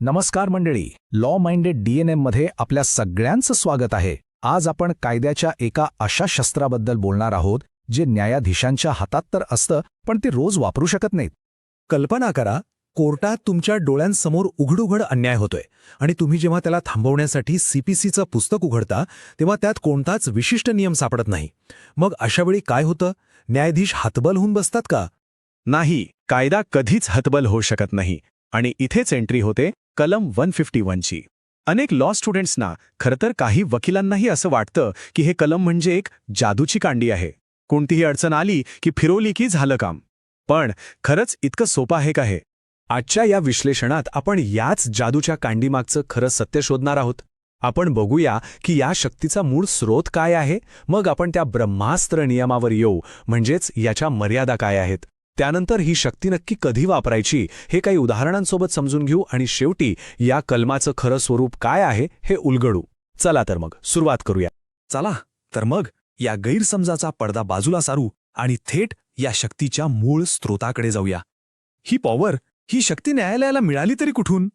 नमस्कार मंडळी, law minded DNM मध्ये आपल्या सगळ्यांचं स्वागत आहे. आज आपण कायद्याच्या एका अशा शस्त्राबद्दल बोलणार आहोत जे न्यायाधीशांच्या हातात तर असतं, पण ते रोज वापरू शकत नाहीत. कल्पना करा, कोर्टात तुमच्या डोळ्यांसमोर उघड अन्याय होतोय आणि तुम्ही जेव्हा त्याला थांबवण्यासाठी सीपीसीचं पुस्तक उघडता तेव्हा त्यात कोणताच विशिष्ट नियम सापडत नाही. मग अशावेळी काय होतं? न्यायाधीश हतबल होऊन बसतात का? नाही, कायदा कधीच हतबल होऊ शकत नाही. आणि इथेच एंट्री होते कलम 151 ची. अनेक लॉ स्टुडंट्सना, खरं तर काही वकिलांनाही असं वाटतं की हे कलम म्हणजे एक जादूची कांडी आहे. कोणतीही अडचण आली की फिरवली की झालं काम. पण खरंच इतकं सोपं आहे का हे? आजच्या या विश्लेषणात आपण याच जादूच्या कांडीमागचं खरं सत्य शोधणार आहोत. आपण बघूया की या शक्तीचा मूळ स्रोत काय आहे, मग आपण त्या ब्रह्मास्त्र नियमावर येऊ, म्हणजेच याच्या मर्यादा काय आहेत. त्यानंतर ही शक्ती नक्की कधी वापरायची हे काही उदाहरणांसोबत समजून घेऊ आणि शेवटी या कलमाचं खरं स्वरूप काय आहे हे उलगडू. चला तर मग सुरुवात करूया. चला तर मग या गैरसमजाचा पडदा बाजूला सारू आणि थेट या शक्तीच्या मूळ स्रोताकडे जाऊया. ही पॉवर, ही शक्ती न्यायालयाला मिळाली तरी कुठून?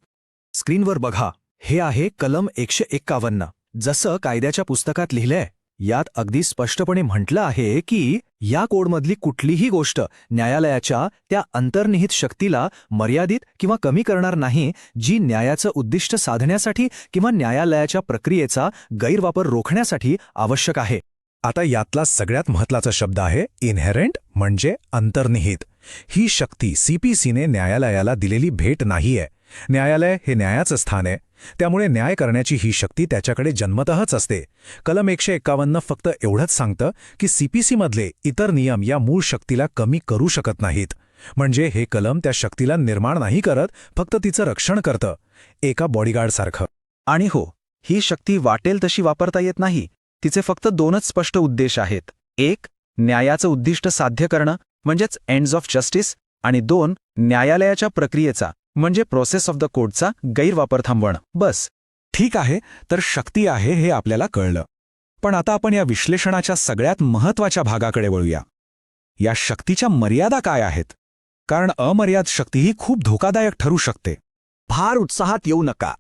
स्क्रीनवर बघा, हे आहे कलम 151. जसं कायद्याच्या पुस्तकात लिहिलंय, यात अगदी स्पष्टपणे म्हटलं आहे की या कोडमधली कुठलीही गोष्ट न्यायालयाच्या त्या अंतर्निहित शक्तीला मर्यादित किंवा कमी करणार नाही, जी न्यायाचं उद्दिष्ट साधण्यासाठी किंवा न्यायालयाच्या प्रक्रियेचा गैरवापर रोखण्यासाठी आवश्यक आहे. आता यातला सगळ्यात महत्त्वाचा शब्द आहे इनहेरेंट, म्हणजे अंतर्निहित. ही शक्ती सीपीसीने न्यायालयाला दिलेली भेट नाहीये. न्यायालय हे न्यायाचं स्थान आहे, त्यामुळे न्याय करण्याची ही शक्ती त्याच्याकडे जन्मतःच असते. कलम 151 फक्त एवढंच सांगतं की सीपीसीमधले इतर नियम या मूळ शक्तीला कमी करू शकत नाहीत. म्हणजे हे कलम त्या शक्तीला निर्माण नाही करत, फक्त तिचं रक्षण करतं, एका बॉडीगार्डसारखं. आणि हो, ही शक्ती वाटेल तशी वापरता येत नाही. तिचे फक्त दोनच स्पष्ट उद्देश आहेत. एक, न्यायाचं उद्दिष्ट साध्य करणं, म्हणजेच एंड्स ऑफ जस्टिस. आणि दोन, न्यायालयाच्या प्रक्रियेचा, म्हणजे प्रोसेस ऑफ द कोर्टचा गैरवापर थांबवणं. बस. ठीक आहे, तर शक्ती आहे हे आपल्याला कळलं. पण आता आपण या विश्लेषणाच्या सगळ्यात महत्त्वाच्या भागाकडे वळूया. या शक्तीच्या मर्यादा काय आहेत? कारण अमर्याद शक्ती ही खूप धोकादायक ठरू शकते. फार उत्साहात येऊ नका.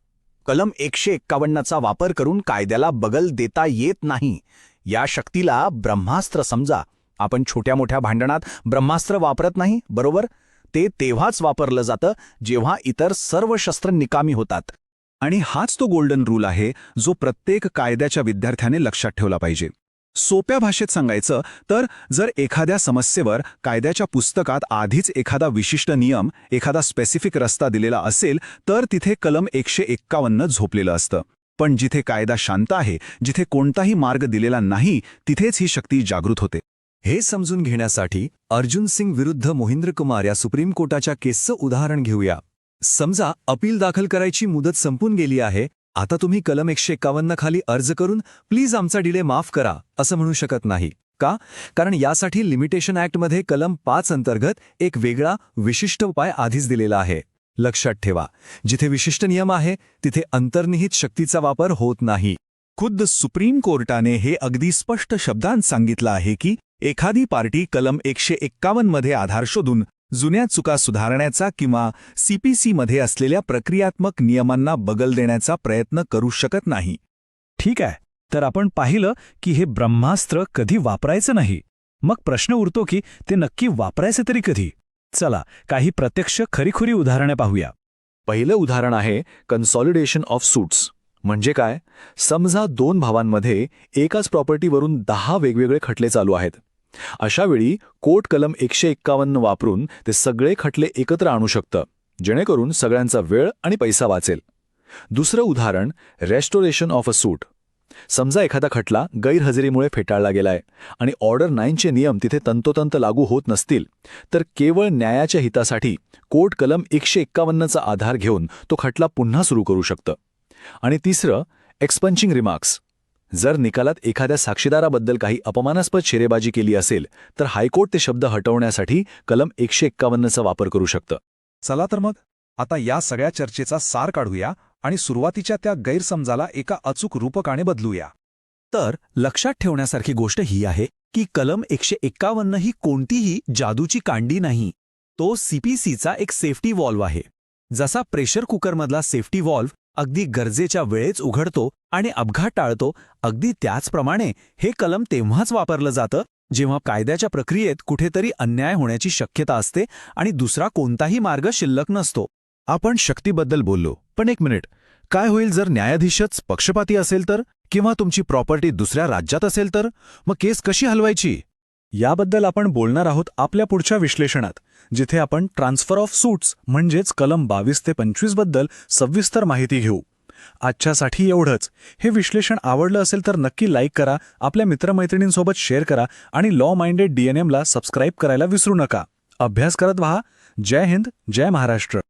कलम 151चा वापर करून कायद्याला बगल देता येत नाही. या शक्तीला ब्रह्मास्त्र समजा. आपण छोट्या मोठ्या भांडणात ब्रह्मास्त्र वापरत नाही, बरोबर? ते तेव्हाच वापरलं जातं जेव्हा इतर सर्व शस्त्र निकामी होतात. आणि हाच तो गोल्डन रूल आहे जो प्रत्येक कायद्याच्या विद्यार्थ्याने लक्षात ठेवला पाहिजे. सोप्या भाषेत सांगायचं तर जर एखाद्या समस्येवर कायद्याच्या पुस्तकात आधीच एखादा विशिष्ट नियम, एखादा स्पेसिफिक रस्ता दिलेला असेल, तर तिथे कलम 151 झोपलेलं असतं. पण जिथे कायदा शांत आहे, जिथे कोणताही मार्ग दिलेला नाही, तिथेच ही शक्ती जागृत होते. हे समजून घेण्यासाठी अर्जुन सिंग विरुद्ध मोहिंद्र कुमार या सुप्रीम कोर्टाच्या केसचं उदाहरण घेऊया. समजा अपील दाखल करायची मुदत संपून गेली आहे. आता तुम्ही कलम 151 खाली अर्ज करून प्लीज आमचा डिले माफ करा असं म्हणू शकत नाही. का? कारण यासाठी लिमिटेशन ॲक्टमध्ये कलम 5 अंतर्गत एक वेगळा विशिष्ट उपाय आधीच दिलेला आहे. लक्षात ठेवा, जिथे विशिष्ट नियम आहे तिथे अंतर्निहित शक्तीचा वापर होत नाही. खुद्द सुप्रीम कोर्टाने हे अगदी स्पष्ट शब्दांत सांगितलं आहे की एखादी पार्टी कलम 151 मध्ये आधार शोधून जुन्या चुका सुधारण्याचा किंवा सीपीसीमध्ये असलेल्या प्रक्रियात्मक नियमांना बगल देण्याचा प्रयत्न करू शकत नाही. ठीक आहे, तर आपण पाहिलं की हे ब्रह्मास्त्र कधी वापरायचं नाही. मग प्रश्न उरतो की ते नक्की वापरायचे तरी कधी? चला, काही प्रत्यक्ष खरीखुरी उदाहरणे पाहूया. पहिलं उदाहरण आहे कन्सॉलिडेशन ऑफ सूट्स. म्हणजे काय? समजा दोन भावांमध्ये एकाच प्रॉपर्टीवरून 10 वेगवेगळे खटले चालू आहेत. अशावेळी कोर्ट कलम 151 वापरून ते सगळे खटले एकत्र आणू शकतं, जेणेकरून सगळ्यांचा वेळ आणि पैसा वाचेल. दुसरं उदाहरण रेस्टोरेशन ऑफ अ सूट. समजा एखादा खटला गैरहजेरीमुळे फेटाळला गेलाय आणि ऑर्डर 9चे नियम तिथे तंतोतंत लागू होत नसतील, तर केवळ न्यायाच्या हितासाठी कोर्ट कलम 151चा आधार घेऊन तो खटला पुन्हा सुरू करू शकतं. आणि तिसरं एक्सपंचिंग रिमार्क्स. जर निकालात एखाद्या साक्षीदाराबद्दल काही अपमानास्पद शेरेबाजी केली असेल, तर हायकोर्ट ते शब्द हटवण्यासाठी कलम 151चा वापर करू शकतं. चला तर मग आता या सगळ्या चर्चेचा सार काढूया आणि सुरुवातीच्या त्या गैरसमजाला एका अचूक रूपकाने बदलूया. तर लक्षात ठेवण्यासारखी गोष्ट ही आहे की कलम 151 ही कोणतीही जादूची कांडी नाही. तो सीपीसीचा एक सेफ्टी वॉल्व आहे. जसा प्रेशर कुकरमधला सेफ्टी व्हॉल्व्ह अगदी गरजेच्या वेळेच उघडतो आणि अपघात टाळतो, अगदी त्याचप्रमाणे हे कलम तेव्हाच वापरलं जातं जेव्हा कायद्याच्या प्रक्रियेत कुठेतरी अन्याय होण्याची शक्यता असते आणि दुसरा कोणताही मार्ग शिल्लक नसतो. आपण शक्तीबद्दल बोललो, पण एक मिनिट, काय होईल जर न्यायाधीशच पक्षपाती असेल तर? किंवा तुमची प्रॉपर्टी दुसऱ्या राज्यात असेल तर? मग केस कशी हलवायची? याबद्दल आपण बोलणार आहोत आपल्या पुढच्या विश्लेषणात, जिथे आपण ट्रान्सफर ऑफ सूट्स म्हणजेच कलम 22 ते 25 बद्दल सविस्तर माहिती घेऊ. आजच्यासाठी एवढंच. हे विश्लेषण आवडलं असेल तर नक्की लाईक करा, आपल्या मित्रमैत्रिणींसोबत शेअर करा आणि लॉ माइंडेड DNMला सबस्क्राईब करायला विसरू नका. अभ्यास करत व्हा. जय हिंद, जय महाराष्ट्र.